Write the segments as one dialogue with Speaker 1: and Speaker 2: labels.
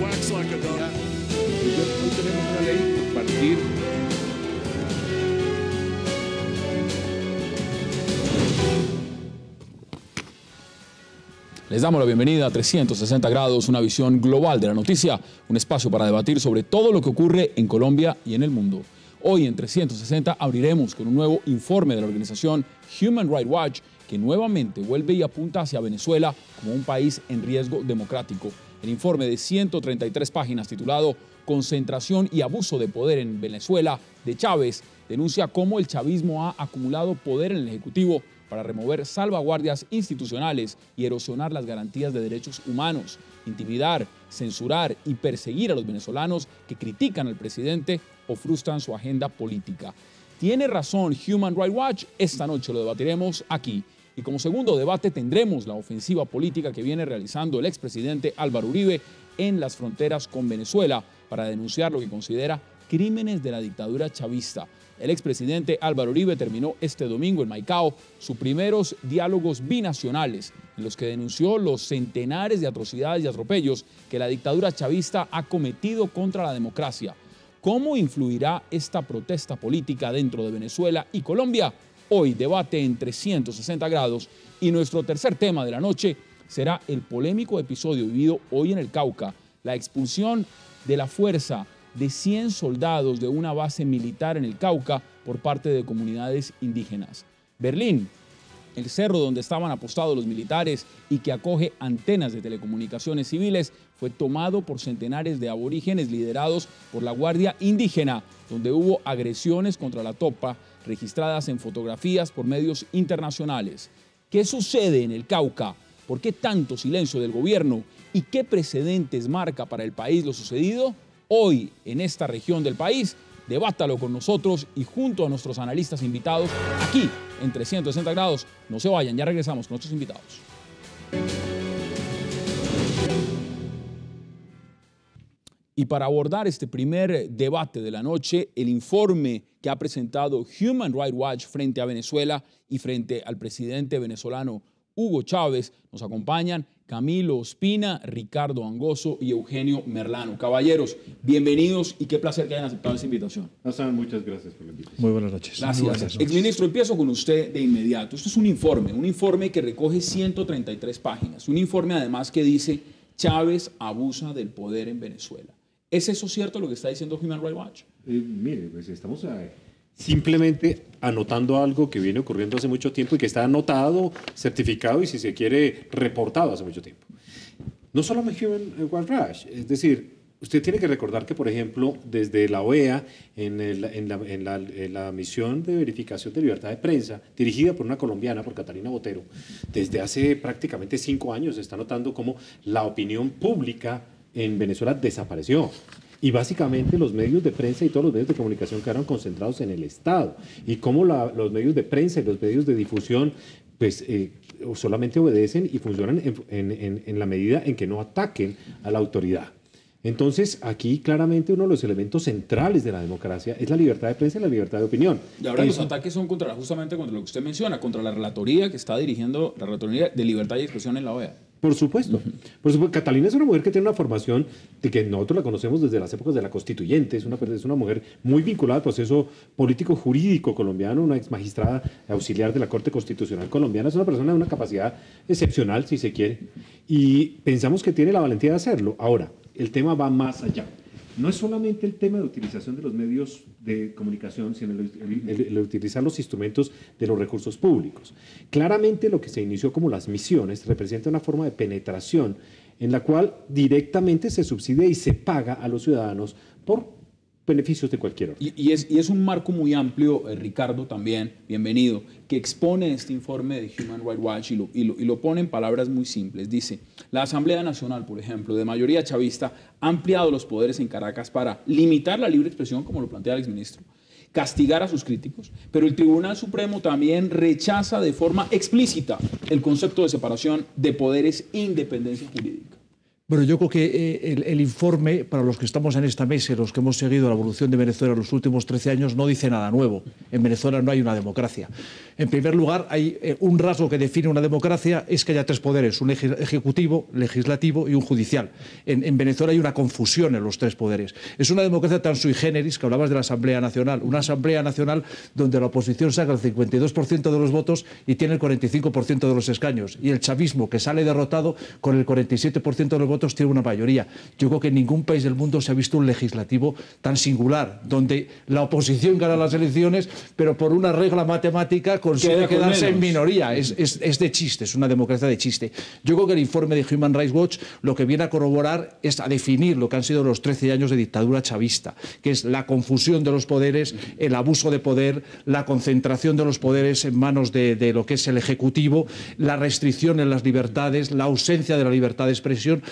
Speaker 1: quacks like a duck.
Speaker 2: Hoy tenemos una ley a partir.
Speaker 3: Les damos la bienvenida a 360 grados, una visión global de la noticia, un espacio para debatir sobre todo lo que ocurre en Colombia y en el mundo. Hoy en 360 abriremos con un nuevo informe de la organización Human Rights Watch, que nuevamente vuelve y apunta hacia Venezuela como un país en riesgo democrático. El informe de 133 páginas titulado Concentración y abuso de poder en Venezuela de Chávez denuncia cómo el chavismo ha acumulado poder en el Ejecutivo para remover salvaguardias institucionales y erosionar las garantías de derechos humanos, intimidar, censurar y perseguir a los venezolanos que critican al presidente o frustran su agenda política. ¿Tiene razón Human Rights Watch? Esta noche lo debatiremos aquí. Y como segundo debate tendremos la ofensiva política que viene realizando el expresidente Álvaro Uribe en las fronteras con Venezuela para denunciar lo que considera crímenes de la dictadura chavista. El expresidente Álvaro Uribe terminó este domingo en Maicao sus primeros diálogos binacionales en los que denunció los centenares de atrocidades y atropellos que la dictadura chavista ha cometido contra la democracia. ¿Cómo influirá esta protesta política dentro de Venezuela y Colombia? Hoy debate en 360 grados y nuestro tercer tema de la noche será el polémico episodio vivido hoy en el Cauca, la expulsión de la fuerza de 100 soldados de una base militar en el Cauca por parte de comunidades indígenas. Berlín, el cerro donde estaban apostados los militares y que acoge antenas de telecomunicaciones civiles, fue tomado por centenares de aborígenes liderados por la Guardia Indígena, donde hubo agresiones contra la tropa registradas en fotografías por medios internacionales. ¿Qué sucede en el Cauca? ¿Por qué tanto silencio del gobierno? ¿Y qué precedentes marca para el país lo sucedido? Hoy, en esta región del país, debátalo con nosotros y junto a nuestros analistas invitados aquí en 360 grados. No se vayan, ya regresamos con nuestros invitados. Y para abordar este primer debate de la noche, el informe que ha presentado Human Rights Watch frente a Venezuela y frente al presidente venezolano Hugo Chávez, nos acompañan Camilo Ospina, Ricardo Angoso y Eugenio Merlano. Caballeros, bienvenidos y qué placer que hayan aceptado esta invitación.
Speaker 2: Muchas gracias por la invitación.
Speaker 4: Muy buenas noches.
Speaker 3: Gracias. Exministro, empiezo con usted de inmediato. Esto es un informe que recoge 133 páginas. Un informe además que dice Chávez abusa del poder en Venezuela. ¿Es eso cierto lo que está diciendo Human Rights Watch?
Speaker 4: Mire, pues estamos simplemente anotando algo que viene ocurriendo hace mucho tiempo y que está anotado, certificado y, si se quiere, reportado hace mucho tiempo. No solo Human Rights Watch, es decir, usted tiene que recordar que, por ejemplo, desde la OEA, en la misión de verificación de libertad de prensa, dirigida por una colombiana, por Catalina Botero, desde hace prácticamente 5 años se está notando cómo la opinión pública en Venezuela desapareció. Y básicamente los medios de prensa y todos los medios de comunicación quedaron concentrados en el Estado. Y cómo los medios de prensa y los medios de difusión pues, solamente obedecen y funcionan en la medida en que no ataquen a la autoridad. Entonces, aquí claramente uno de los elementos centrales de la democracia es la libertad de prensa y la libertad de opinión.
Speaker 3: Y ahora los ataques son justamente contra lo que usted menciona, contra la relatoría que está dirigiendo, la relatoría de libertad y expresión en la OEA.
Speaker 4: Por supuesto. Por supuesto. Catalina es una mujer que tiene una formación de que nosotros la conocemos desde las épocas de la Constituyente. Es una mujer muy vinculada al proceso político jurídico colombiano, una ex magistrada auxiliar de la Corte Constitucional colombiana. Es una persona de una capacidad excepcional, si se quiere, y pensamos que tiene la valentía de hacerlo. Ahora, el tema va más allá. No es solamente el tema de utilización de los medios de comunicación, sino el utilizar los instrumentos de los recursos públicos. Claramente lo que se inició como las misiones representa una forma de penetración en la cual directamente se subsidia y se paga a los ciudadanos por beneficios de cualquier orden.
Speaker 3: Y es un marco muy amplio, Ricardo, también, bienvenido, que expone este informe de Human Rights Watch y lo pone en palabras muy simples. Dice, la Asamblea Nacional, por ejemplo, de mayoría chavista, ha ampliado los poderes en Caracas para limitar la libre expresión, como lo plantea el exministro, castigar a sus críticos, pero el Tribunal Supremo también rechaza de forma explícita el concepto de separación de poderes e independencia jurídica.
Speaker 1: Bueno, yo creo que el informe, para los que estamos en esta mesa y los que hemos seguido la evolución de Venezuela en los últimos 13 años, no dice nada nuevo. En Venezuela no hay una democracia. En primer lugar, hay un rasgo que define una democracia, es que haya tres poderes, un ejecutivo, legislativo y un judicial. En Venezuela hay una confusión en los tres poderes. Es una democracia tan sui generis, que hablabas de la Asamblea Nacional, una Asamblea Nacional donde la oposición saca el 52% de los votos y tiene el 45% de los escaños. Y el chavismo, que sale derrotado con el 47% de los votos, tiene una mayoría. Yo creo que en ningún país del mundo se ha visto un legislativo tan singular, donde la oposición gana las elecciones, pero por una regla matemática consigue quedarse en minoría. Es de chiste, es una democracia de chiste. Yo creo que el informe de Human Rights Watch lo que viene a corroborar es a definir lo que han sido los 13 años de dictadura chavista, que es la confusión de los poderes, el abuso de poder, la concentración de los poderes en manos de lo que es el Ejecutivo, la restricción en las libertades, la ausencia de la libertad de expresión.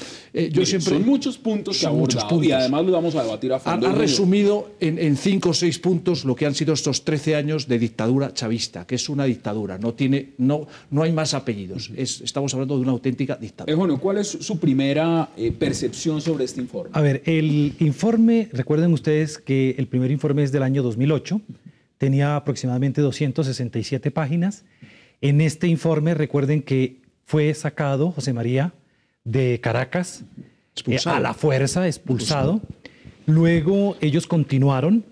Speaker 3: Son muchos puntos que ha abordado y además lo vamos a debatir a fondo.
Speaker 1: Ha resumido en 5 o 6 puntos lo que han sido estos 13 años de dictadura chavista, que es una dictadura, no hay más apellidos, estamos hablando de una auténtica dictadura.
Speaker 3: Bueno, ¿cuál es su primera percepción sobre este informe?
Speaker 5: A ver, el informe, recuerden ustedes que el primer informe es del año 2008, tenía aproximadamente 267 páginas. En este informe, recuerden que fue sacado José María de Caracas a la fuerza, expulsado. Luego ellos continuaron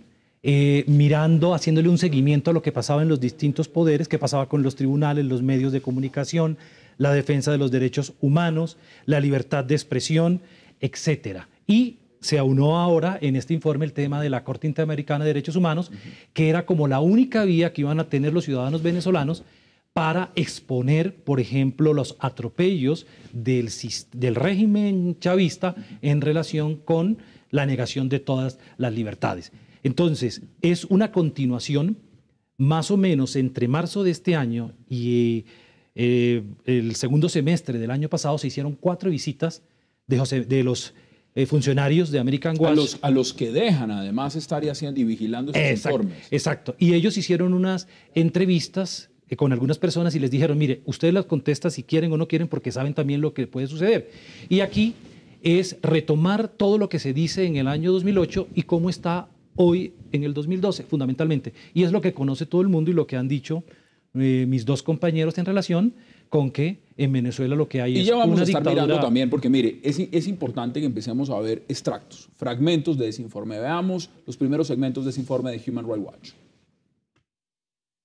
Speaker 5: mirando, haciéndole un seguimiento a lo que pasaba en los distintos poderes, qué pasaba con los tribunales, los medios de comunicación, la defensa de los derechos humanos, la libertad de expresión, etcétera. Y se aunó ahora en este informe el tema de la Corte Interamericana de Derechos Humanos, que era como la única vía que iban a tener los ciudadanos venezolanos para exponer, por ejemplo, los atropellos del régimen chavista en relación con la negación de todas las libertades. Entonces, es una continuación, más o menos entre marzo de este año y el segundo semestre del año pasado, se hicieron 4 visitas de los funcionarios de American Watch.
Speaker 3: A los que dejan, además, estar haciendo y vigilando estos informes.
Speaker 5: Exacto. Y ellos hicieron unas entrevistas con algunas personas y les dijeron, mire, ustedes las contestan si quieren o no quieren porque saben también lo que puede suceder. Y aquí es retomar todo lo que se dice en el año 2008 y cómo está hoy en el 2012, fundamentalmente. Y es lo que conoce todo el mundo y lo que han dicho mis dos compañeros en relación con que en Venezuela lo que hay es una dictadura. Y ya vamos a estar mirando
Speaker 3: también, porque mire, es importante que empecemos a ver extractos, fragmentos de ese informe. Veamos los primeros segmentos de ese informe de Human Rights Watch.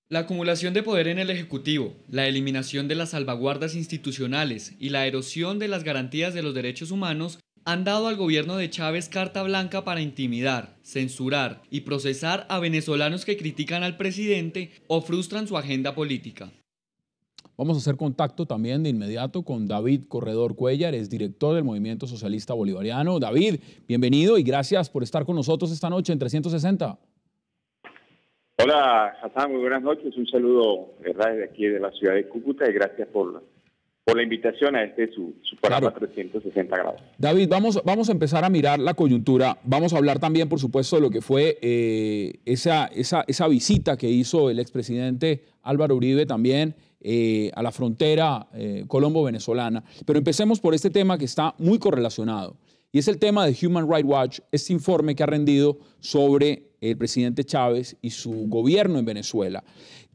Speaker 6: La acumulación de poder en el Ejecutivo, la eliminación de las salvaguardas institucionales y la erosión de las garantías de los derechos humanos han dado al gobierno de Chávez carta blanca para intimidar, censurar y procesar a venezolanos que critican al presidente o frustran su agenda política.
Speaker 3: Vamos a hacer contacto también de inmediato con David Corredor Cuéllar, es director del Movimiento Socialista Bolivariano. David, bienvenido y gracias por estar con nosotros esta noche en 360.
Speaker 7: Hola, Hassan, muy buenas noches. Un saludo, ¿verdad?, desde aquí de la ciudad de Cúcuta y gracias por la invitación a su programa 360 grados.
Speaker 3: David, vamos a empezar a mirar la coyuntura. Vamos a hablar también, por supuesto, de lo que fue esa visita que hizo el expresidente Álvaro Uribe también a la frontera colombo-venezolana. Pero empecemos por este tema que está muy correlacionado. Y es el tema de Human Rights Watch, este informe que ha rendido sobre el presidente Chávez y su gobierno en Venezuela,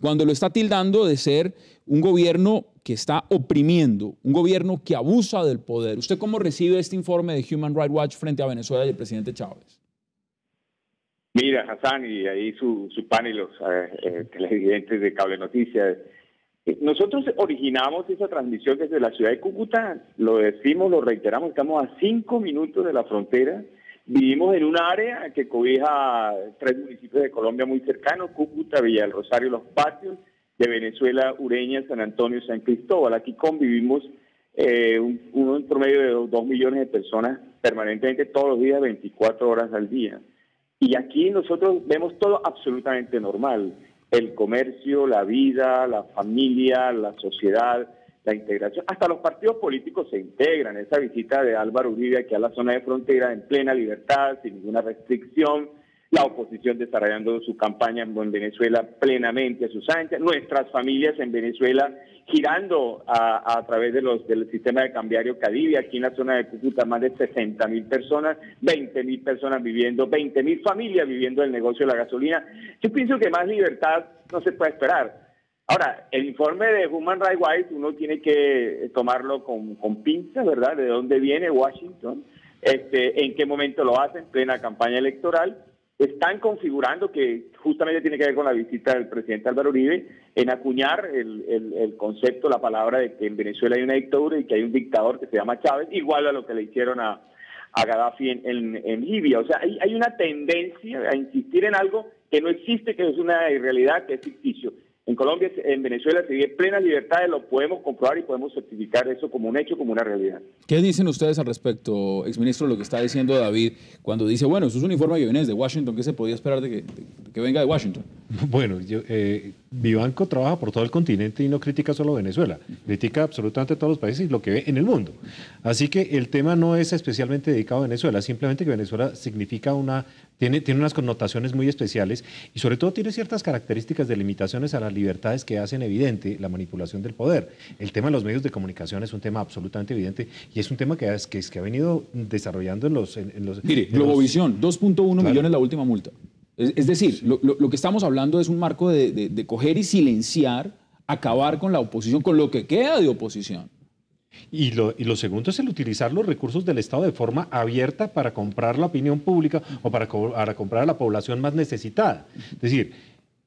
Speaker 3: cuando lo está tildando de ser un gobierno que está oprimiendo, un gobierno que abusa del poder. ¿Usted cómo recibe este informe de Human Rights Watch frente a Venezuela y el presidente Chávez?
Speaker 7: Mira, Hassan, y ahí su panel, los televidentes de Cable Noticias, nosotros originamos esa transmisión desde la ciudad de Cúcuta, lo decimos, lo reiteramos, estamos a 5 minutos de la frontera, vivimos en un área que cobija 3 municipios de Colombia muy cercanos, Cúcuta, Villa del Rosario, Los Patios, de Venezuela, Ureña, San Antonio, San Cristóbal. Aquí convivimos un promedio de 2 millones de personas permanentemente todos los días, 24 horas al día. Y aquí nosotros vemos todo absolutamente normal. El comercio, la vida, la familia, la sociedad, la integración. Hasta los partidos políticos se integran. Esa visita de Álvaro Uribe aquí a la zona de frontera en plena libertad, sin ninguna restricción. la oposición desarrollando su campaña en Venezuela plenamente a sus anchas, nuestras familias en Venezuela girando a través del sistema de cambiario Cadivi, aquí en la zona de Cúcuta más de 60.000 personas, 20.000 personas viviendo, 20.000 familias viviendo del negocio de la gasolina. Yo pienso que más libertad no se puede esperar. Ahora, el informe de Human Rights Watch uno tiene que tomarlo con pinzas, ¿verdad? ¿De dónde viene Washington? ¿En qué momento lo hacen? Plena campaña electoral. Están configurando, que justamente tiene que ver con la visita del presidente Álvaro Uribe, en acuñar el concepto, la palabra de que en Venezuela hay una dictadura y que hay un dictador que se llama Chávez, igual a lo que le hicieron a Gaddafi en Libia. O sea, hay una tendencia a insistir en algo que no existe, que es una irrealidad, que es ficticio. En Colombia, en Venezuela se vive plena libertad, lo podemos comprobar y podemos certificar eso como un hecho, como una realidad.
Speaker 3: ¿Qué dicen ustedes al respecto, exministro, lo que está diciendo David cuando dice, bueno, eso es un informe que viene desde Washington, ¿qué se podía esperar de que venga de Washington?
Speaker 4: Bueno, Vivanco trabaja por todo el continente y no critica solo Venezuela, critica absolutamente todos los países y lo que ve en el mundo. Así que el tema no es especialmente dedicado a Venezuela, simplemente que Venezuela significa tiene unas connotaciones muy especiales y sobre todo tiene ciertas características de limitaciones a las libertades que hacen evidente la manipulación del poder. El tema de los medios de comunicación es un tema absolutamente evidente y es un tema que ha venido desarrollando en los...
Speaker 3: Mire, Globovisión, 2.1 millones la última multa. Es decir, lo que estamos hablando es un marco de coger y silenciar, acabar con la oposición, con lo que queda de oposición.
Speaker 4: Y lo segundo es el utilizar los recursos del Estado de forma abierta para comprar la opinión pública o para comprar a la población más necesitada. Es decir,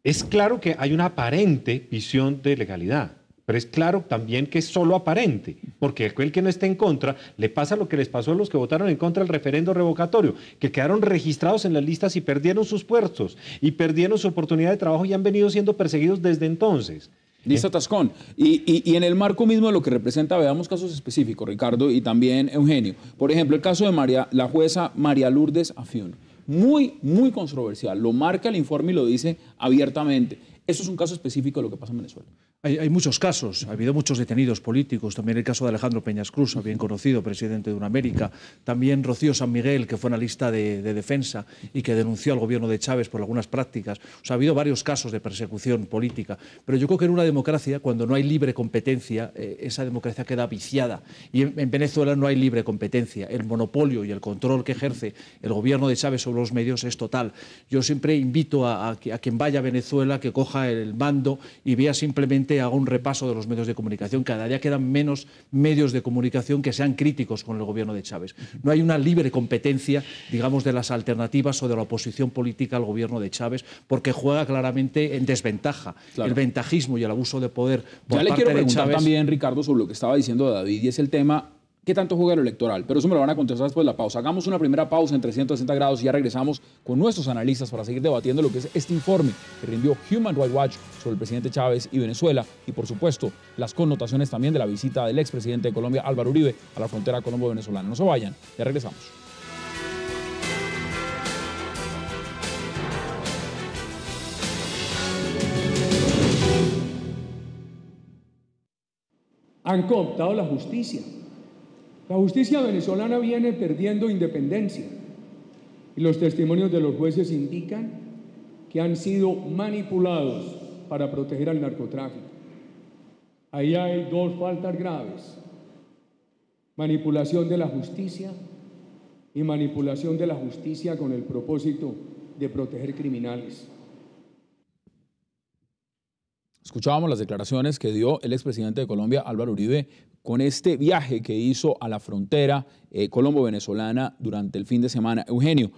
Speaker 4: es claro que hay una aparente visión de legalidad, pero es claro también que es solo aparente, porque aquel que no esté en contra le pasa lo que les pasó a los que votaron en contra del referendo revocatorio, que quedaron registrados en las listas y perdieron sus puestos y perdieron su oportunidad de trabajo y han venido siendo perseguidos desde entonces.
Speaker 3: Lista Tascón. Y en el marco mismo de lo que representa, veamos casos específicos, Ricardo, y también Eugenio. Por ejemplo, el caso de la jueza María Lourdes Afiún. Muy, muy controversial. Lo marca el informe y lo dice abiertamente. Eso es un caso específico de lo que pasa en Venezuela.
Speaker 1: Hay muchos casos, ha habido muchos detenidos políticos, también el caso de Alejandro Peñas Cruz, bien conocido, presidente de UNAmérica, también Rocío San Miguel, que fue analista de defensa y que denunció al gobierno de Chávez por algunas prácticas. O sea, ha habido varios casos de persecución política, pero yo creo que en una democracia, cuando no hay libre competencia, esa democracia queda viciada. Y en Venezuela no hay libre competencia. El monopolio y el control que ejerce el gobierno de Chávez sobre los medios es total. Yo siempre invito a quien vaya a Venezuela que coja el mando y vea simplemente, haga un repaso de los medios de comunicación. Cada día quedan menos medios de comunicación que sean críticos con el gobierno de Chávez. No hay una libre competencia, digamos, de las alternativas o de la oposición política al gobierno de Chávez, porque juega claramente en desventaja. Claro. El ventajismo y el abuso de poder por parte de Chávez.
Speaker 3: Ya le quiero preguntar también, Ricardo, sobre lo que estaba diciendo David, y es el tema, ¿qué tanto juega lo electoral? Pero eso me lo van a contestar después de la pausa. Hagamos una primera pausa en 360 grados y ya regresamos con nuestros analistas para seguir debatiendo lo que es este informe que rindió Human Rights Watch sobre el presidente Chávez y Venezuela y, por supuesto, las connotaciones también de la visita del expresidente de Colombia, Álvaro Uribe, a la frontera colombo-venezolana. No se vayan, ya regresamos.
Speaker 8: Han cooptado la justicia. La justicia venezolana viene perdiendo independencia y los testimonios de los jueces indican que han sido manipulados para proteger al narcotráfico. Ahí hay dos faltas graves: manipulación de la justicia y manipulación de la justicia con el propósito de proteger criminales.
Speaker 3: Escuchábamos las declaraciones que dio el expresidente de Colombia, Álvaro Uribe, con este viaje que hizo a la frontera colombo-venezolana durante el fin de semana. Eugenio,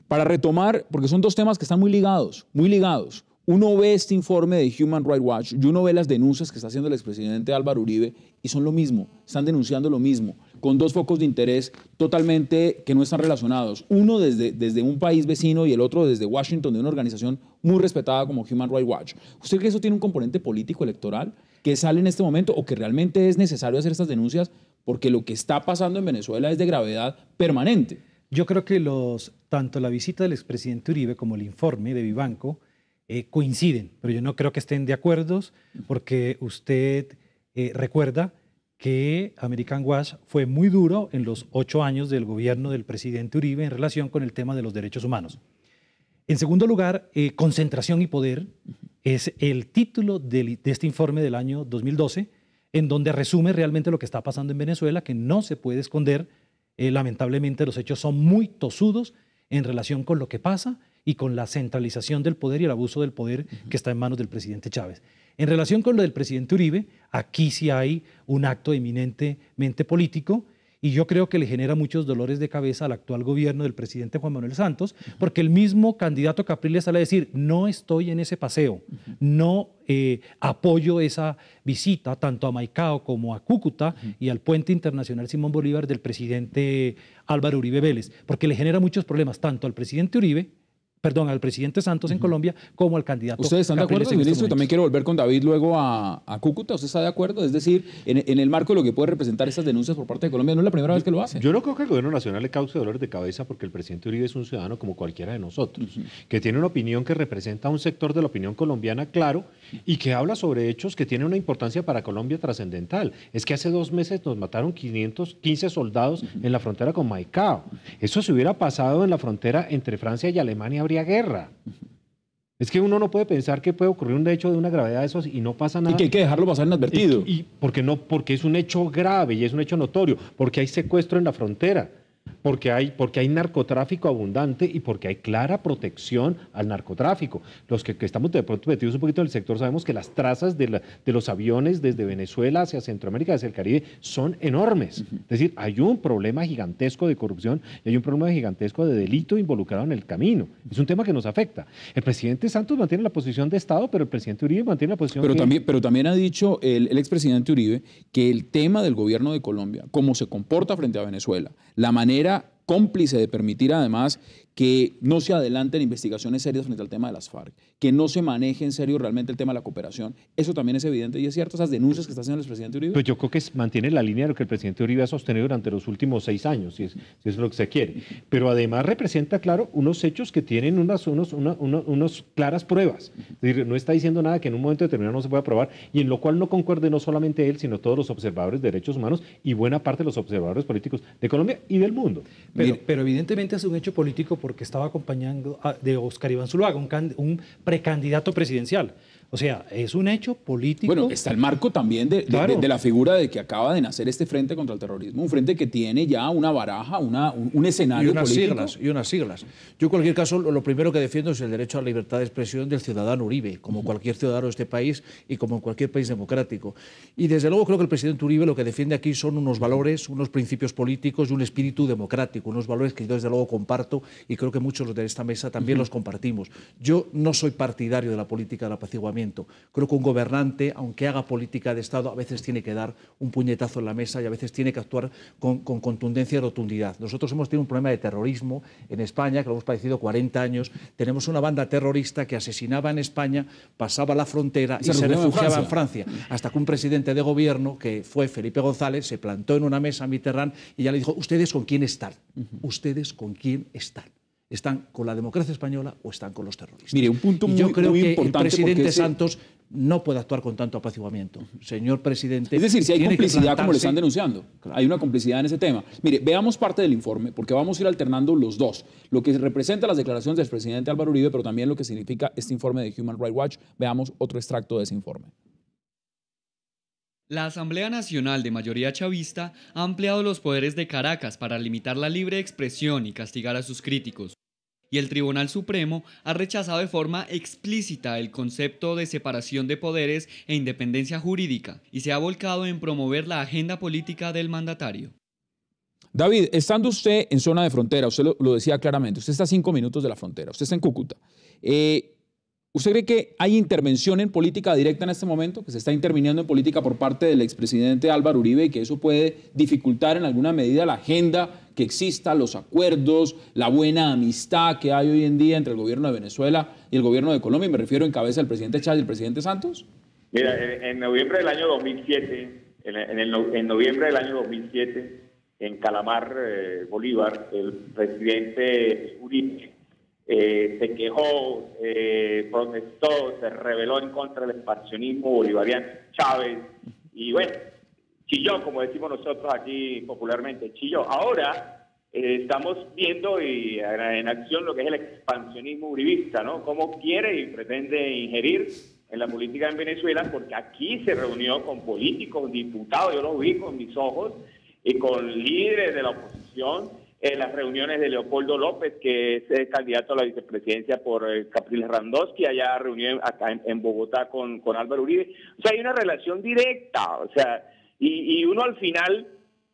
Speaker 3: para retomar, porque son dos temas que están muy ligados, muy ligados. Uno ve este informe de Human Rights Watch y uno ve las denuncias que está haciendo el expresidente Álvaro Uribe y son lo mismo, están denunciando lo mismo, con dos focos de interés totalmente que no están relacionados. Uno desde un país vecino y el otro desde Washington, de una organización muy respetada como Human Rights Watch. ¿Usted cree que eso tiene un componente político electoral que sale en este momento o que realmente es necesario hacer estas denuncias porque lo que está pasando en Venezuela es de gravedad permanente?
Speaker 5: Yo creo que tanto la visita del expresidente Uribe como el informe de Vivanco coinciden, pero yo no creo que estén de acuerdo porque usted recuerda que American Watch fue muy duro en los 8 años del gobierno del presidente Uribe en relación con el tema de los derechos humanos. En segundo lugar, concentración y poder es el título de este informe del año 2012, en donde resume realmente lo que está pasando en Venezuela, que no se puede esconder. Lamentablemente los hechos son muy tozudos en relación con lo que pasa y con la centralización del poder y el abuso del poder que está en manos del presidente Chávez. En relación con lo del presidente Uribe, aquí sí hay un acto eminentemente político, y yo creo que le genera muchos dolores de cabeza al actual gobierno del presidente Juan Manuel Santos, porque el mismo candidato Capriles sale a decir: no estoy en ese paseo, no apoyo esa visita tanto a Maicao como a Cúcuta y al puente internacional Simón Bolívar del presidente Álvaro Uribe Vélez, porque le genera muchos problemas tanto al presidente al presidente Santos en Colombia, como al candidato.
Speaker 3: ¿Ustedes están de acuerdo,
Speaker 5: Capriles
Speaker 3: ministro? También quiero volver con David luego a Cúcuta. ¿Usted está de acuerdo? Es decir, en el marco de lo que puede representar esas denuncias por parte de Colombia, no es la primera vez que lo hace.
Speaker 4: Yo no creo que el gobierno nacional le cause dolores de cabeza, porque el presidente Uribe es un ciudadano como cualquiera de nosotros, que tiene una opinión que representa a un sector de la opinión colombiana claro y que habla sobre hechos que tienen una importancia para Colombia trascendental. Es que hace 2 meses nos mataron 515 soldados en la frontera con Maicao. Eso se hubiera pasado en la frontera entre Francia y Alemania, habría guerra. Es que uno no puede pensar que puede ocurrir un hecho de una gravedad de esos y no pasa nada.
Speaker 3: Y que hay que dejarlo pasar inadvertido.
Speaker 4: Y porque es un hecho grave y es un hecho notorio, porque hay secuestro en la frontera, porque hay narcotráfico abundante y porque hay clara protección al narcotráfico. Los que estamos de pronto metidos un poquito en el sector sabemos que las trazas de los aviones desde Venezuela hacia Centroamérica, hacia el Caribe, son enormes. Es decir, hay un problema gigantesco de corrupción y hay un problema gigantesco de delito involucrado en el camino. Es un tema que nos afecta. El presidente Santos mantiene la posición de Estado, pero el presidente Uribe mantiene la posición
Speaker 3: Pero también ha dicho el expresidente Uribe que el tema del gobierno de Colombia, cómo se comporta frente a Venezuela, la manera cómplice de permitir además que no se adelanten investigaciones serias frente al tema de las FARC, que no se maneje en serio realmente el tema de la cooperación. Eso también es evidente y es cierto, esas denuncias que está haciendo el presidente Uribe.
Speaker 4: Pues yo creo que mantiene la línea de lo que el presidente Uribe ha sostenido durante los últimos 6 años, si es lo que se quiere. Pero además representa, claro, unos hechos que tienen unas claras pruebas. Es decir, no está diciendo nada que en un momento determinado no se pueda probar, y en lo cual no concuerde no solamente él, sino todos los observadores de derechos humanos y buena parte de los observadores políticos de Colombia y del mundo.
Speaker 5: Pero evidentemente es un hecho político porque estaba acompañando de Óscar Iván Zuluaga, un precandidato presidencial. O sea, es un hecho político.
Speaker 3: Bueno, está el marco también de la figura de que acaba de nacer este frente contra el terrorismo, un frente que tiene ya una baraja, un escenario político.
Speaker 1: Y unas siglas. Yo en cualquier caso lo primero que defiendo es el derecho a la libertad de expresión del ciudadano Uribe, como cualquier ciudadano de este país y como en cualquier país democrático. Y desde luego creo que el presidente Uribe lo que defiende aquí son unos valores, unos principios políticos y un espíritu democrático, unos valores que yo desde luego comparto y creo que muchos de esta mesa también los compartimos. Yo no soy partidario de la política del apaciguamiento. Creo que un gobernante, aunque haga política de Estado, a veces tiene que dar un puñetazo en la mesa y a veces tiene que actuar con contundencia y rotundidad. Nosotros hemos tenido un problema de terrorismo en España, que lo hemos padecido 40 años. Tenemos una banda terrorista que asesinaba en España, pasaba la frontera y se refugiaba en Francia. Hasta que un presidente de gobierno, que fue Felipe González, se plantó en una mesa a Mitterrand y ya le dijo: ¿ustedes con quién están? ¿Ustedes con quién están? ¿Están con la democracia española o están con los terroristas?
Speaker 3: Mire, un punto muy importante.
Speaker 1: Yo creo que el presidente Santos no puede actuar con tanto apaciguamiento. Señor presidente...
Speaker 3: Es decir, si hay complicidad, como le están denunciando. Claro. Hay una complicidad en ese tema. Mire, veamos parte del informe, porque vamos a ir alternando los dos. Lo que representa las declaraciones del presidente Álvaro Uribe, pero también lo que significa este informe de Human Rights Watch. Veamos otro extracto de ese informe.
Speaker 6: La Asamblea Nacional de mayoría chavista ha ampliado los poderes de Caracas para limitar la libre expresión y castigar a sus críticos. Y el Tribunal Supremo ha rechazado de forma explícita el concepto de separación de poderes e independencia jurídica y se ha volcado en promover la agenda política del mandatario.
Speaker 3: David, estando usted en zona de frontera, usted lo decía claramente, usted está a 5 minutos de la frontera, usted está en Cúcuta. ¿Usted cree que hay intervención en política directa en este momento, que se está interviniendo en política por parte del expresidente Álvaro Uribe y que eso puede dificultar en alguna medida la agenda que exista, los acuerdos, la buena amistad que hay hoy en día entre el gobierno de Venezuela y el gobierno de Colombia? Y me refiero en cabeza del presidente Chávez y el presidente Santos.
Speaker 7: Mira, en noviembre del año 2007, en noviembre del año 2007, en Calamar, Bolívar, el presidente Uribe se quejó, protestó, se rebeló en contra del expansionismo bolivariano Chávez y bueno, chilló, como decimos nosotros aquí popularmente, chilló. Ahora estamos viendo en acción lo que es el expansionismo uribista, ¿no? Cómo quiere y pretende ingerir en la política en Venezuela, porque aquí se reunió con políticos, diputados, yo los vi con mis ojos, y con líderes de la oposición, en las reuniones de Leopoldo López, que es el candidato a la vicepresidencia por Capriles Randowski, allá reunió acá en Bogotá con Álvaro Uribe. O sea, hay una relación directa, o sea, y uno al final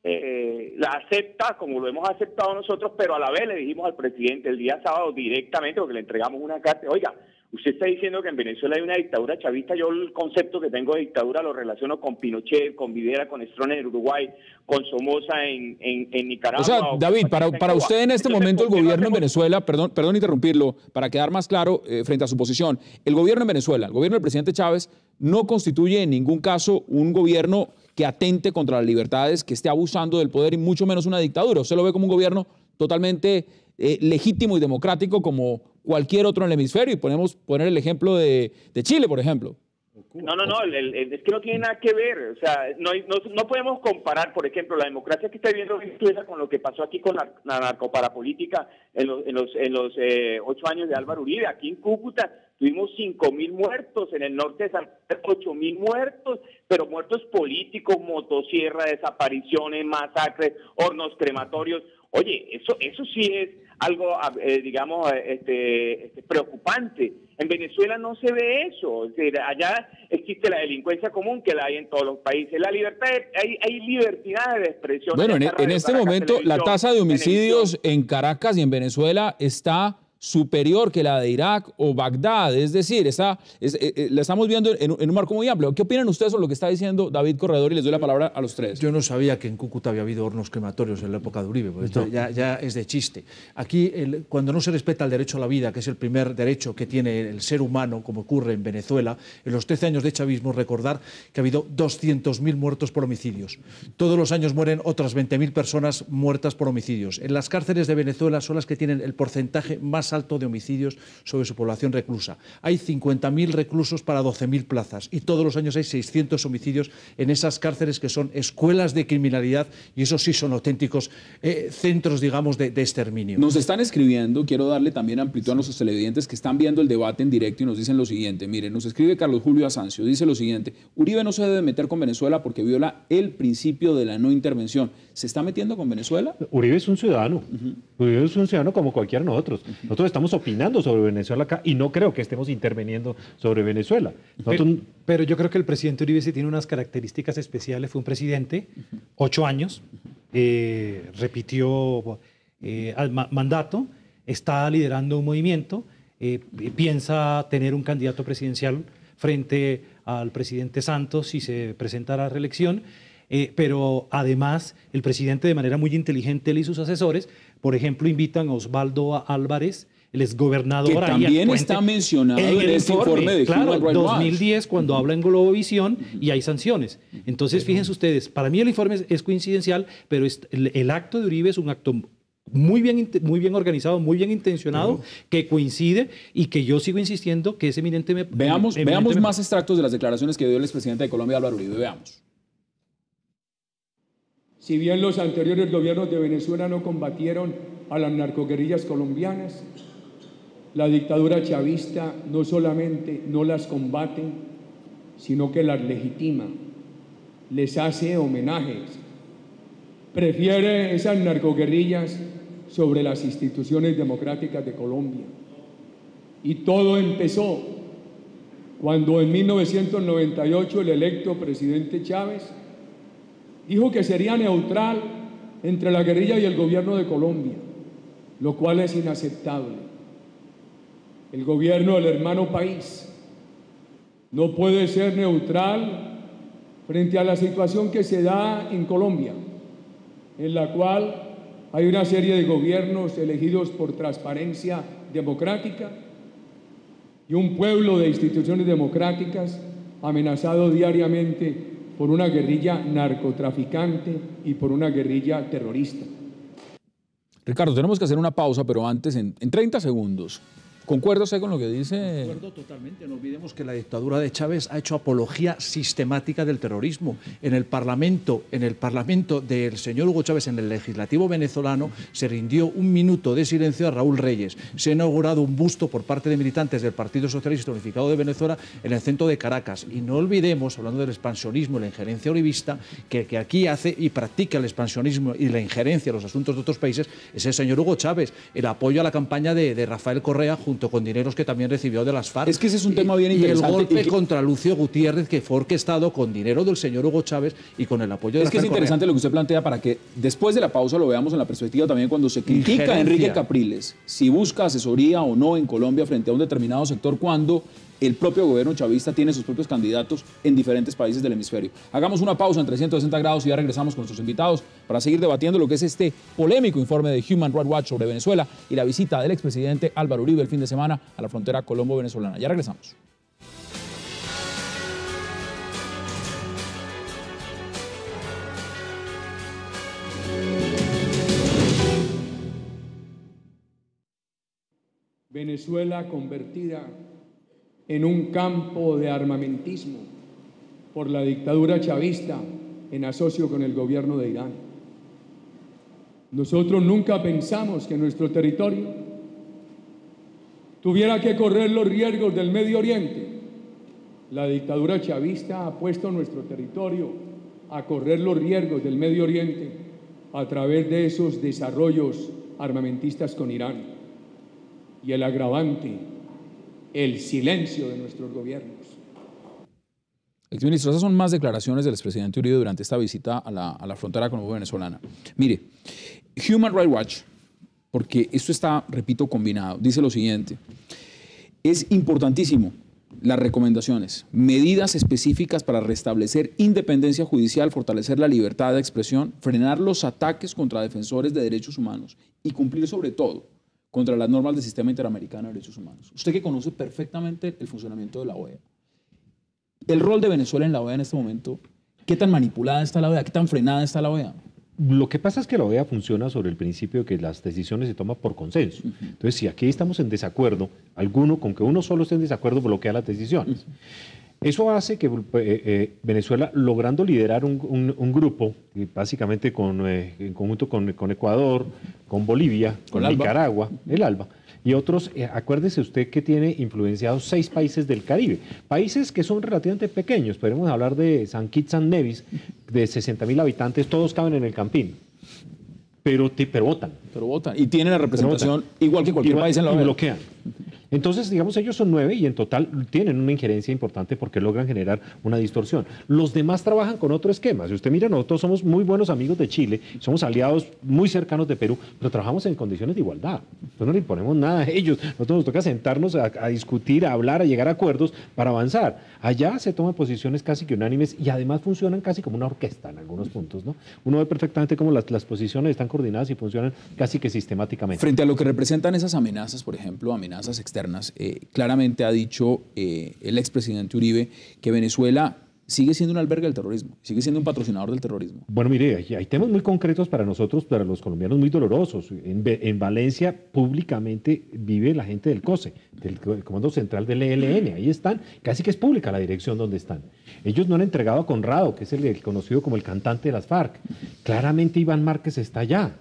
Speaker 7: la acepta como lo hemos aceptado nosotros, pero a la vez le dijimos al presidente el día sábado directamente, porque le entregamos una carta, oiga, usted está diciendo que en Venezuela hay una dictadura chavista. Yo el concepto que tengo de dictadura lo relaciono con Pinochet, con Videla, con Stroessner en Uruguay, con Somoza en Nicaragua.
Speaker 3: O sea, David, para usted en este momento el gobierno en Venezuela, perdón interrumpirlo, para quedar más claro frente a su posición, el gobierno en Venezuela, el gobierno del presidente Chávez, no constituye en ningún caso un gobierno que atente contra las libertades, que esté abusando del poder y mucho menos una dictadura. Usted lo ve como un gobierno totalmente legítimo y democrático como cualquier otro en el hemisferio, y podemos poner el ejemplo de Chile, por ejemplo.
Speaker 7: No, es que no tiene nada que ver, o sea, no podemos comparar, por ejemplo, la democracia que está viviendo Venezuela con lo que pasó aquí con la narcoparapolítica en los 8 años de Álvaro Uribe. Aquí en Cúcuta tuvimos 5.000 muertos, en el norte de Santander 8.000 muertos, pero muertos políticos, motosierra, desapariciones, masacres, hornos crematorios. Oye, eso sí es algo, digamos, preocupante. En Venezuela no se ve eso. Es decir, allá existe la delincuencia común que la hay en todos los países. La libertad, hay libertad de expresión.
Speaker 3: Bueno, en este momento la tasa de homicidios en Caracas y en Venezuela está superior que la de Irak o Bagdad, es decir, la estamos viendo en un marco muy amplio. ¿Qué opinan ustedes sobre lo que está diciendo David Corredor? Y les doy la palabra a los tres.
Speaker 1: Yo no sabía que en Cúcuta había habido hornos crematorios en la época de Uribe, porque esto ya es de chiste. Aquí, cuando no se respeta el derecho a la vida, que es el primer derecho que tiene el ser humano, como ocurre en Venezuela, en los 13 años de chavismo, recordar que ha habido 200.000 muertos por homicidios. Todos los años mueren otras 20.000 personas muertas por homicidios. En las cárceles de Venezuela son las que tienen el porcentaje más alto de homicidios sobre su población reclusa. Hay 50.000 reclusos para 12.000 plazas y todos los años hay 600 homicidios en esas cárceles que son escuelas de criminalidad, y esos sí son auténticos centros, digamos, de exterminio.
Speaker 3: Nos están escribiendo, quiero darle también amplitud a nuestros televidentes que están viendo el debate en directo y nos dicen lo siguiente. Miren, nos escribe Carlos Julio Asancio, dice lo siguiente: Uribe no se debe meter con Venezuela porque viola el principio de la no intervención. ¿Se está metiendo con Venezuela?
Speaker 4: Uribe es un ciudadano. Uribe es un ciudadano como cualquiera de nosotros. Nosotros estamos opinando sobre Venezuela acá y no creo que estemos interviniendo sobre Venezuela.
Speaker 5: Pero yo creo que el presidente Uribe sí tiene unas características especiales. Fue un presidente, 8 años, repitió mandato, está liderando un movimiento, piensa tener un candidato presidencial frente al presidente Santos si se presenta a la reelección. Pero además el presidente, de manera muy inteligente, él y sus asesores, por ejemplo, invitan a Osvaldo Álvarez, el exgobernador,
Speaker 3: que también está mencionado en este informe de
Speaker 5: Human Rights Watch. 2010, cuando habla en Globovisión y hay sanciones. Entonces, fíjense ustedes, para mí el informe es coincidencial, pero el acto de Uribe es un acto muy bien organizado, muy bien intencionado, que coincide y que yo sigo insistiendo que es eminentemente...
Speaker 3: Veamos más extractos de las declaraciones que dio el expresidente de Colombia, Álvaro Uribe. Veamos.
Speaker 8: Si bien los anteriores gobiernos de Venezuela no combatieron a las narcoguerrillas colombianas, la dictadura chavista no solamente no las combate, sino que las legitima, les hace homenajes, prefiere esas narcoguerrillas sobre las instituciones democráticas de Colombia. Y todo empezó cuando en 1998 el electo presidente Chávez dijo que sería neutral entre la guerrilla y el gobierno de Colombia, lo cual es inaceptable. El gobierno del hermano país no puede ser neutral frente a la situación que se da en Colombia, en la cual hay una serie de gobiernos elegidos por transparencia democrática y un pueblo de instituciones democráticas amenazado diariamente por una guerrilla narcotraficante y por una guerrilla terrorista.
Speaker 3: Ricardo, tenemos que hacer una pausa, pero antes, en 30 segundos, ¿Concuerda usted con lo que dice?
Speaker 1: Concuerdo totalmente. No olvidemos que la dictadura de Chávez ha hecho apología sistemática del terrorismo. En el Parlamento del señor Hugo Chávez, en el legislativo venezolano, se rindió un minuto de silencio a Raúl Reyes. Se ha inaugurado un busto por parte de militantes del Partido Socialista Unificado de Venezuela en el centro de Caracas. Y no olvidemos, hablando del expansionismo y la injerencia uribista, que aquí hace y practica el expansionismo y la injerencia en los asuntos de otros países, es el señor Hugo Chávez. El apoyo a la campaña de Rafael Correa, junto con dineros que también recibió de las FARC.
Speaker 3: Es que ese es un tema bien interesante.
Speaker 1: Y el golpe contra Lucio Gutiérrez, que fue orquestado con dinero del señor Hugo Chávez y con el apoyo de
Speaker 3: Rafael Correa. Es que es interesante lo que usted plantea para que después de la pausa lo veamos en la perspectiva también cuando se critica a Enrique Capriles, si busca asesoría o no en Colombia frente a un determinado sector, cuando el propio gobierno chavista tiene sus propios candidatos en diferentes países del hemisferio. Hagamos una pausa en 360 grados y ya regresamos con nuestros invitados para seguir debatiendo lo que es este polémico informe de Human Rights Watch sobre Venezuela y la visita del expresidente Álvaro Uribe el fin de semana a la frontera colombo-venezolana. Ya regresamos.
Speaker 8: Venezuela convertida en un campo de armamentismo por la dictadura chavista en asocio con el gobierno de Irán. Nosotros nunca pensamos que nuestro territorio tuviera que correr los riesgos del Medio Oriente. La dictadura chavista ha puesto nuestro territorio a correr los riesgos del Medio Oriente a través de esos desarrollos armamentistas con Irán. Y el agravante, el silencio de nuestros gobiernos.
Speaker 3: Exministro, esas son más declaraciones del expresidente Uribe durante esta visita a la frontera colombo-venezolana. Mire, Human Rights Watch, porque esto está, repito, combinado, dice lo siguiente: es importantísimo las recomendaciones, medidas específicas para restablecer independencia judicial, fortalecer la libertad de expresión, frenar los ataques contra defensores de derechos humanos y cumplir sobre todo contra las normas del Sistema Interamericano de Derechos Humanos. Usted que conoce perfectamente el funcionamiento de la OEA, el rol de Venezuela en la OEA en este momento, ¿qué tan manipulada está la OEA? ¿Qué tan frenada está la OEA?
Speaker 4: Lo que pasa es que la OEA funciona sobre el principio de que las decisiones se toman por consenso. Entonces, si aquí estamos en desacuerdo, con que uno solo esté en desacuerdo, bloquea las decisiones. Eso hace que Venezuela, logrando liderar un grupo, básicamente en conjunto con Ecuador, con Bolivia, con Nicaragua, el ALBA, y otros, acuérdese usted que tiene influenciados 6 países del Caribe, países que son relativamente pequeños. Podemos hablar de San Kitts and Nevis, de 60.000 habitantes, todos caben en el Campín, pero votan.
Speaker 3: Pero votan, y tienen la representación igual que cualquier país en la OEA.
Speaker 4: Y bloquean. Entonces, digamos, ellos son 9 y en total tienen una injerencia importante porque logran generar una distorsión. Los demás trabajan con otro esquema. Si usted mira, nosotros somos muy buenos amigos de Chile, somos aliados muy cercanos de Perú, pero trabajamos en condiciones de igualdad. Nosotros no le imponemos nada a ellos. Nosotros nos toca sentarnos a discutir, a hablar, a llegar a acuerdos para avanzar. Allá se toman posiciones casi que unánimes y además funcionan casi como una orquesta en algunos puntos, ¿no? Uno ve perfectamente cómo las posiciones están coordinadas y funcionan casi que sistemáticamente.
Speaker 3: Frente a lo que representan esas amenazas, por ejemplo, amenazas externas, claramente ha dicho el expresidente Uribe que Venezuela sigue siendo un albergue del terrorismo, sigue siendo un patrocinador del terrorismo.
Speaker 4: Bueno, mire, hay temas muy concretos para nosotros, para los colombianos, muy dolorosos. En Valencia públicamente vive la gente del COSE, del Comando Central del ELN. Ahí están, casi que es pública la dirección donde están. Ellos no han entregado a Conrado, que es el conocido como el cantante de las FARC. Claramente Iván Márquez está allá.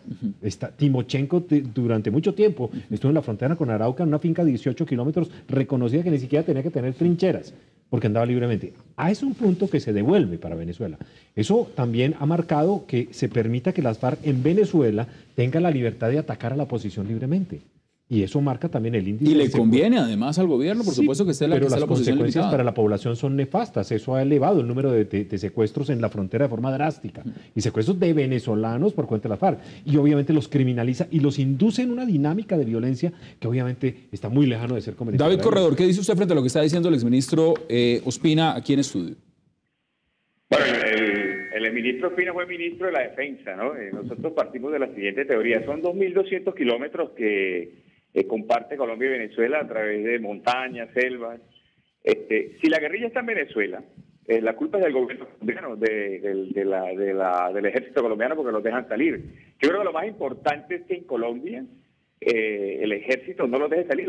Speaker 4: Timochenko durante mucho tiempo estuvo en la frontera con Arauca, en una finca de 18 kilómetros, reconocida que ni siquiera tenía que tener trincheras, porque andaba libremente. Es un punto que se devuelve para Venezuela. Eso también ha marcado que se permita que las FARC en Venezuela tengan la libertad de atacar a la oposición libremente. Y eso marca también el índice.
Speaker 3: Y le conviene además al gobierno, por supuesto, que esté la posición limitada. Pero las consecuencias
Speaker 4: para la población son nefastas. Eso ha elevado el número de secuestros en la frontera de forma drástica. Y secuestros de venezolanos por cuenta de la FARC. Y obviamente los criminaliza y los induce en una dinámica de violencia que obviamente está muy lejano de ser convencional.
Speaker 3: David Corredor, ¿qué dice usted frente a lo que está diciendo el exministro Ospina aquí en estudio?
Speaker 7: Bueno, el ministro Ospina fue ministro de la Defensa, ¿no? Nosotros partimos de la siguiente teoría. Son 2.200 kilómetros que comparte Colombia y Venezuela a través de montañas, selvas. Si la guerrilla está en Venezuela, la culpa es del gobierno colombiano, del ejército colombiano, porque los dejan salir. Yo creo que lo más importante es que en Colombia el ejército no los deje salir.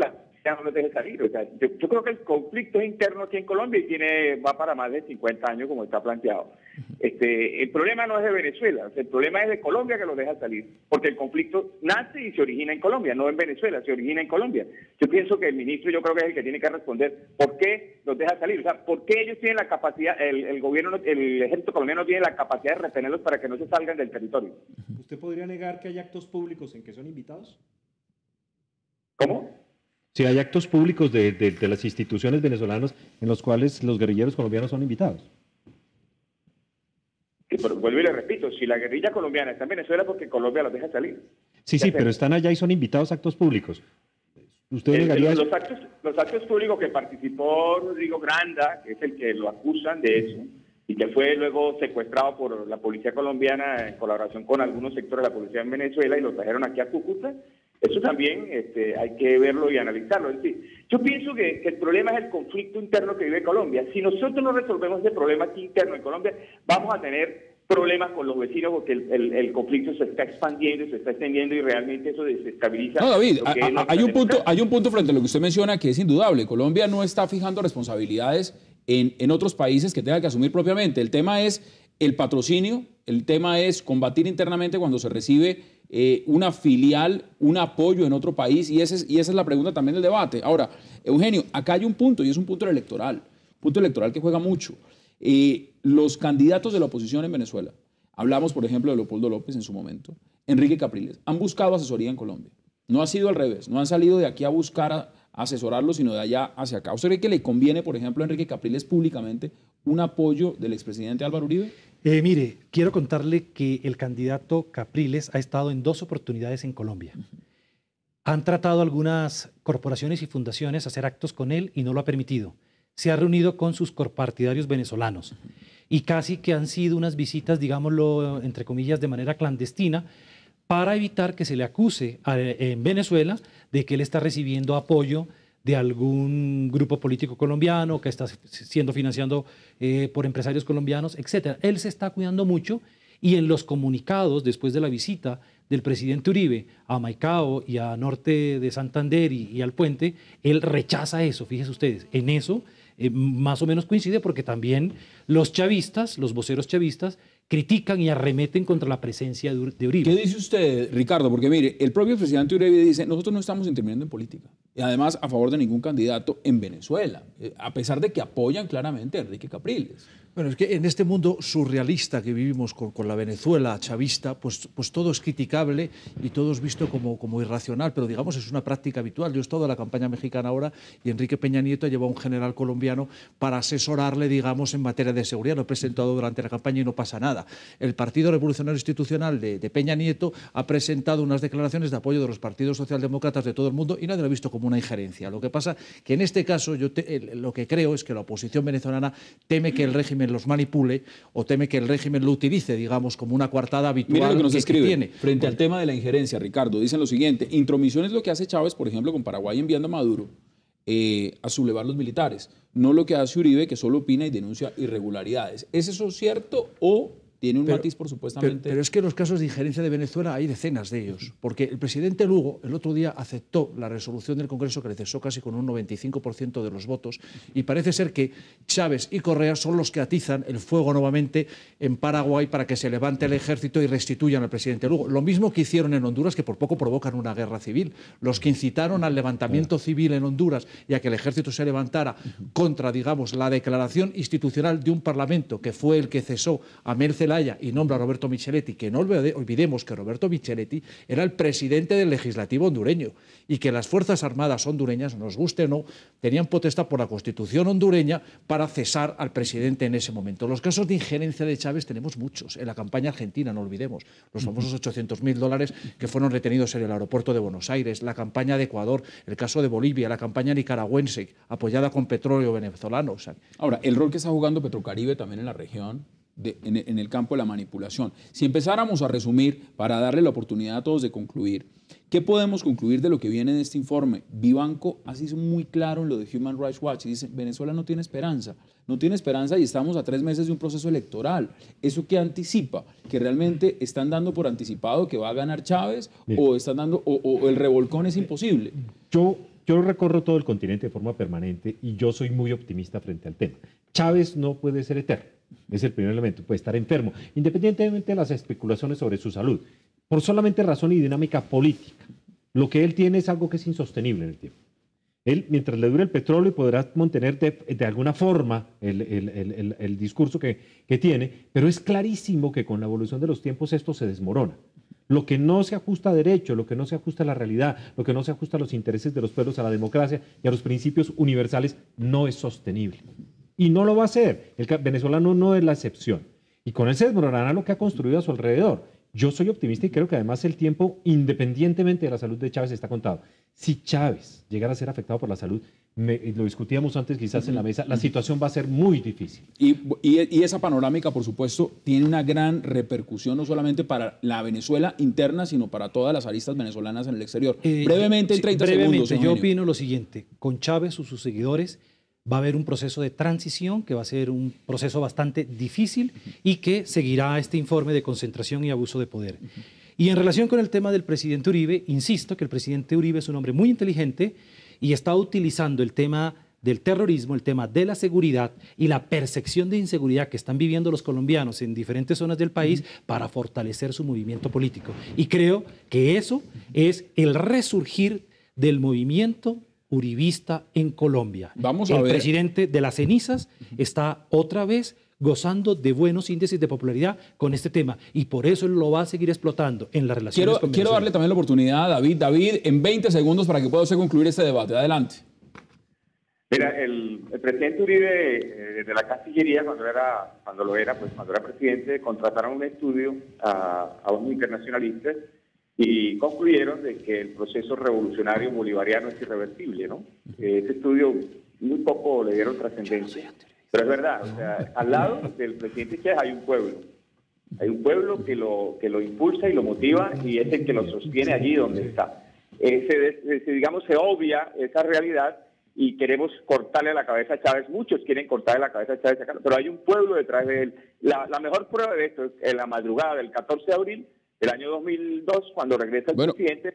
Speaker 7: no los deje salir. O sea, yo creo que el conflicto es interno aquí en Colombia y va para más de 50 años como está planteado. El problema no es de Venezuela, el problema es de Colombia que los deja salir, porque el conflicto nace y se origina en Colombia, no en Venezuela, se origina en Colombia. Yo pienso que el ministro, yo creo que es el que tiene que responder por qué los deja salir, o sea, por qué ellos tienen la capacidad, el gobierno, el ejército colombiano no tiene la capacidad de retenerlos para que no se salgan del territorio.
Speaker 4: ¿Usted podría negar que hay actos públicos en que son invitados?
Speaker 7: ¿Cómo?
Speaker 4: Sí, hay actos públicos de las instituciones venezolanas en los cuales los guerrilleros colombianos son invitados.
Speaker 7: Sí, pero vuelvo y le repito, si la guerrilla colombiana está en Venezuela porque Colombia los deja salir.
Speaker 4: Sí, pero están allá y son invitados a actos públicos. ¿Usted negaría eso?
Speaker 7: Los actos públicos que participó Rodrigo Granda, que es el que lo acusan de eso, y que fue luego secuestrado por la policía colombiana en colaboración con algunos sectores de la policía en Venezuela y lo trajeron aquí a Cúcuta, eso también hay que verlo y analizarlo. Es decir, yo pienso que el problema es el conflicto interno que vive Colombia. Si nosotros no resolvemos ese problema aquí interno en Colombia, vamos a tener problemas con los vecinos porque el conflicto se está expandiendo, se está extendiendo y realmente eso desestabiliza.
Speaker 3: No, David, hay un punto frente a lo que usted menciona que es indudable. Colombia no está fijando responsabilidades en otros países que tenga que asumir propiamente. El tema es el patrocinio, el tema es combatir internamente cuando se recibe una filial, un apoyo en otro país, y esa es la pregunta también del debate. Ahora, Eugenio, acá hay un punto, y es un punto electoral que juega mucho. Los candidatos de la oposición en Venezuela, hablamos por ejemplo de Leopoldo López en su momento, Enrique Capriles, han buscado asesoría en Colombia. No ha sido al revés, no han salido de aquí a buscar a asesorarlo, sino de allá hacia acá. ¿Usted cree que le conviene, por ejemplo, a Enrique Capriles públicamente un apoyo del expresidente Álvaro Uribe?
Speaker 5: Mire, quiero contarle que el candidato Capriles ha estado en 2 oportunidades en Colombia. Han tratado algunas corporaciones y fundaciones hacer actos con él y no lo ha permitido. Se ha reunido con sus corpartidarios venezolanos y casi que han sido unas visitas, digámoslo, entre comillas, de manera clandestina, para evitar que se le acuse en Venezuela de que él está recibiendo apoyo de algún grupo político colombiano, que está siendo financiado por empresarios colombianos, etc. Él se está cuidando mucho y en los comunicados después de la visita del presidente Uribe a Maicao y a Norte de Santander y al Puente, él rechaza eso, fíjense ustedes, en eso más o menos coincide porque también los chavistas, los voceros chavistas, critican y arremeten contra la presencia de Uribe.
Speaker 3: ¿Qué dice usted, Ricardo? Porque mire, el propio presidente Uribe dice, nosotros no estamos interviniendo en política, y además a favor de ningún candidato en Venezuela, a pesar de que apoyan claramente a Enrique Capriles.
Speaker 1: Bueno, es que en este mundo surrealista que vivimos con la Venezuela chavista, pues todo es criticable y todo es visto como irracional, pero digamos es una práctica habitual. Yo he estado en la campaña mexicana ahora y Enrique Peña Nieto lleva a un general colombiano para asesorarle, digamos, en materia de seguridad. Lo he presentado durante la campaña y no pasa nada. El Partido Revolucionario Institucional de Peña Nieto ha presentado unas declaraciones de apoyo de los partidos socialdemócratas de todo el mundo y nadie lo ha visto como una injerencia. Lo que pasa que en este caso lo que creo es que la oposición venezolana teme que el régimen los manipule o teme que el régimen lo utilice, digamos, como una coartada habitual.
Speaker 3: Mira lo que nos escribe
Speaker 1: tiene.
Speaker 3: Frente al tema de la injerencia, Ricardo, dicen lo siguiente: intromisión es lo que hace Chávez, por ejemplo, con Paraguay enviando a Maduro a sublevar los militares, no lo que hace Uribe, que solo opina y denuncia irregularidades. ¿Es eso cierto o tiene un matiz por supuestamente?
Speaker 1: Pero es que en los casos de injerencia de Venezuela hay decenas de ellos, porque el presidente Lugo el otro día aceptó la resolución del Congreso que le cesó casi con un 95% de los votos y parece ser que Chávez y Correa son los que atizan el fuego nuevamente en Paraguay para que se levante el ejército y restituyan al presidente Lugo. Lo mismo que hicieron en Honduras, que por poco provocan una guerra civil. Los que incitaron al levantamiento civil en Honduras y a que el ejército se levantara contra, digamos, la declaración institucional de un parlamento que fue el que cesó a Mel Zelaya y nombra a Roberto Micheletti, que no olvidemos que Roberto Micheletti era el presidente del legislativo hondureño y que las Fuerzas Armadas hondureñas, nos guste o no, tenían potestad por la Constitución hondureña para cesar al presidente en ese momento. Los casos de injerencia de Chávez tenemos muchos. En la campaña argentina, no olvidemos, los famosos $800.000 que fueron retenidos en el aeropuerto de Buenos Aires, la campaña de Ecuador, el caso de Bolivia, la campaña nicaragüense, apoyada con petróleo venezolano. O sea,
Speaker 3: ahora, el rol que está jugando Petrocaribe también en la región, en el campo de la manipulación. Si empezáramos a resumir, para darle la oportunidad a todos de concluir, ¿qué podemos concluir de lo que viene de este informe? Vivanco ha sido muy claro en lo de Human Rights Watch y dice, Venezuela no tiene esperanza y estamos a 3 meses de un proceso electoral. ¿Eso qué anticipa? ¿Que realmente están dando por anticipado que va a ganar Chávez o están dando o el revolcón es imposible?
Speaker 5: Yo
Speaker 4: yo recorro todo el continente de forma permanente y yo soy muy optimista frente al tema. Chávez no puede ser eterno, es el primer elemento, puede estar enfermo, independientemente de las especulaciones sobre su salud, por solamente razón y dinámica política. Lo que él tiene es algo que es insostenible en el tiempo. Él, mientras le dure el petróleo, podrá mantener de alguna forma el discurso que tiene, pero es clarísimo que con la evolución de los tiempos esto se desmorona. Lo que no se ajusta a derecho, lo que no se ajusta a la realidad, lo que no se ajusta a los intereses de los pueblos, a la democracia y a los principios universales, no es sostenible. Y no lo va a hacer. El venezolano no es la excepción. Y con él se desmoronará lo que ha construido a su alrededor. Yo soy optimista y creo que además el tiempo, independientemente de la salud de Chávez, está contado. Si Chávez llegara a ser afectado por la salud, lo discutíamos antes quizás en la mesa, la situación va a ser muy difícil.
Speaker 3: Y esa panorámica, por supuesto, tiene una gran repercusión no solamente para la Venezuela interna, sino para todas las aristas venezolanas en el exterior. Brevemente, en 30 segundos.
Speaker 5: Yo opino lo siguiente, con Chávez o sus seguidores va a haber un proceso de transición que va a ser un proceso bastante difícil y que seguirá este informe de concentración y abuso de poder. Y en relación con el tema del presidente Uribe, insisto que el presidente Uribe es un hombre muy inteligente y está utilizando el tema del terrorismo, el tema de la seguridad y la percepción de inseguridad que están viviendo los colombianos en diferentes zonas del país para fortalecer su movimiento político. Y creo que eso es el resurgir del movimiento uribista en Colombia. El presidente de las cenizas está otra vez gozando de buenos índices de popularidad con este tema y por eso él lo va a seguir explotando en las relaciones con Venezuela. Quiero
Speaker 3: darle también la oportunidad a David. David, en 20 segundos para que pueda usted concluir este debate. Adelante.
Speaker 7: Mira, el presidente Uribe de la Cancillería, cuando era presidente, contrataron un estudio a unos internacionalistas y concluyeron de que el proceso revolucionario bolivariano es irreversible, ¿no? Ese estudio muy poco le dieron trascendencia, pero es verdad, o sea, al lado del presidente Chávez hay un pueblo que lo impulsa y lo motiva y es el que lo sostiene allí donde está. Se obvia esa realidad y queremos cortarle la cabeza a Chávez, muchos quieren cortarle la cabeza a Chávez, pero hay un pueblo detrás de él. La mejor prueba de esto es en la madrugada del 14 de abril del año 2002, cuando regresa el presidente.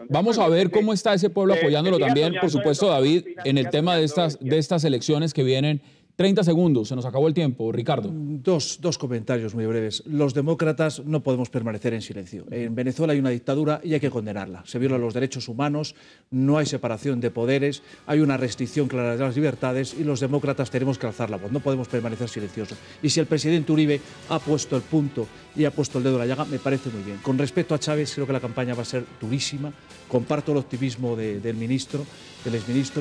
Speaker 3: Vamos a ver cómo está ese pueblo apoyándolo también, por supuesto, David, en el tema de estas elecciones que vienen. 30 segundos, se nos acabó el tiempo. Ricardo.
Speaker 1: Dos comentarios muy breves. Los demócratas no podemos permanecer en silencio. En Venezuela hay una dictadura y hay que condenarla. Se violan los derechos humanos, no hay separación de poderes, hay una restricción clara de las libertades y los demócratas tenemos que alzar la voz. No podemos permanecer silenciosos. Y si el presidente Uribe ha puesto el punto y ha puesto el dedo en la llaga, me parece muy bien. Con respecto a Chávez, creo que la campaña va a ser durísima. Comparto el optimismo del exministro,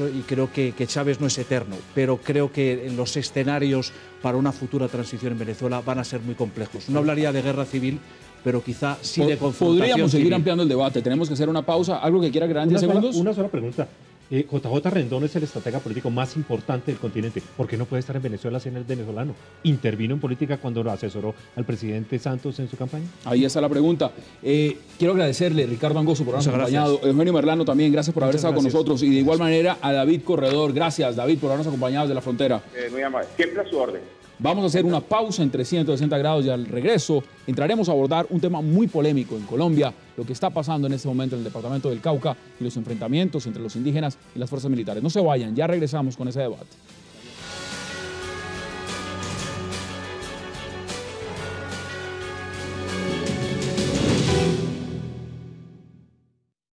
Speaker 1: y creo que Chávez no es eterno, pero creo que en los escenarios para una futura transición en Venezuela van a ser muy complejos. No hablaría de guerra civil, pero quizá sí de confrontación.
Speaker 3: Podríamos seguir ampliando el debate. Tenemos que hacer una pausa. ¿Algo que quiera agregar en 10 segundos?
Speaker 4: Una sola pregunta. JJ Rendón es el estratega político más importante del continente. ¿Por qué no puede estar en Venezuela sin el venezolano? ¿Intervino en política cuando lo asesoró al presidente Santos en su campaña?
Speaker 3: Ahí está la pregunta. Quiero agradecerle, Ricardo Angosto, por habernos acompañado. Eugenio Merlano también, gracias por haber estado con nosotros. Y de igual manera a David Corredor. Gracias, David, por habernos acompañado desde la frontera.
Speaker 7: Muy amable. Siempre a su orden.
Speaker 3: Vamos a hacer una pausa en 360 grados y al regreso entraremos a abordar un tema muy polémico en Colombia, lo que está pasando en este momento en el departamento del Cauca y los enfrentamientos entre los indígenas y las fuerzas militares. No se vayan, ya regresamos con ese debate.